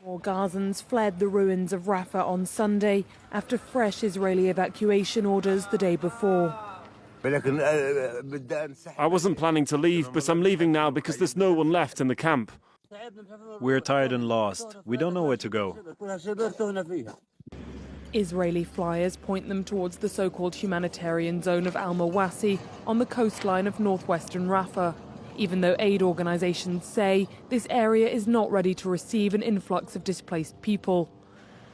More Gazans fled the ruins of Rafah on Sunday after fresh Israeli evacuation orders the day before. I wasn't planning to leave, but I'm leaving now because there's no one left in the camp. We're tired and lost. We don't know where to go. Israeli flyers point them towards the so-called humanitarian zone of Al-Mawasi on the coastline of northwestern Rafah, even though aid organizations say this area is not ready to receive an influx of displaced people.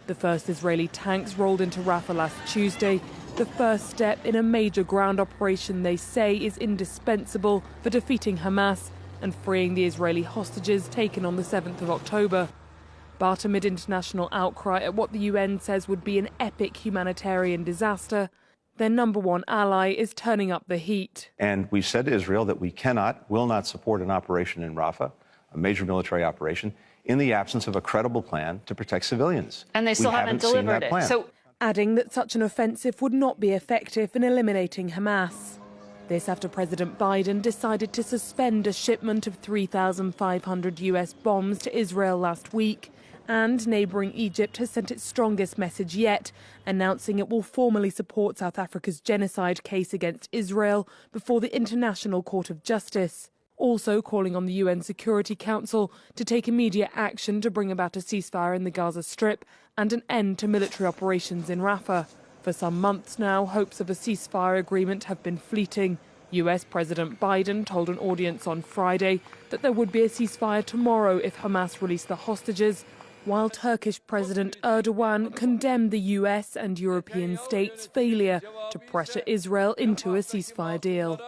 The first Israeli tanks rolled into Rafah last Tuesday, the first step in a major ground operation they say is indispensable for defeating Hamas and freeing the Israeli hostages taken on the 7th of October. But amid international outcry at what the UN says would be an epic humanitarian disaster, their number one ally is turning up the heat. And we've said to Israel that we will not support an operation in Rafah, a major military operation, in the absence of a credible plan to protect civilians. And they still haven't delivered it. So, adding that such an offensive would not be effective in eliminating Hamas. This after President Biden decided to suspend a shipment of 3,500 US bombs to Israel last week. And neighbouring Egypt has sent its strongest message yet, announcing it will formally support South Africa's genocide case against Israel before the International Court of Justice. Also calling on the UN Security Council to take immediate action to bring about a ceasefire in the Gaza Strip and an end to military operations in Rafah. For some months now, hopes of a ceasefire agreement have been fleeting. US President Biden told an audience on Friday that there would be a ceasefire tomorrow if Hamas released the hostages, while Turkish President Erdogan condemned the US and European states' failure to pressure Israel into a ceasefire deal.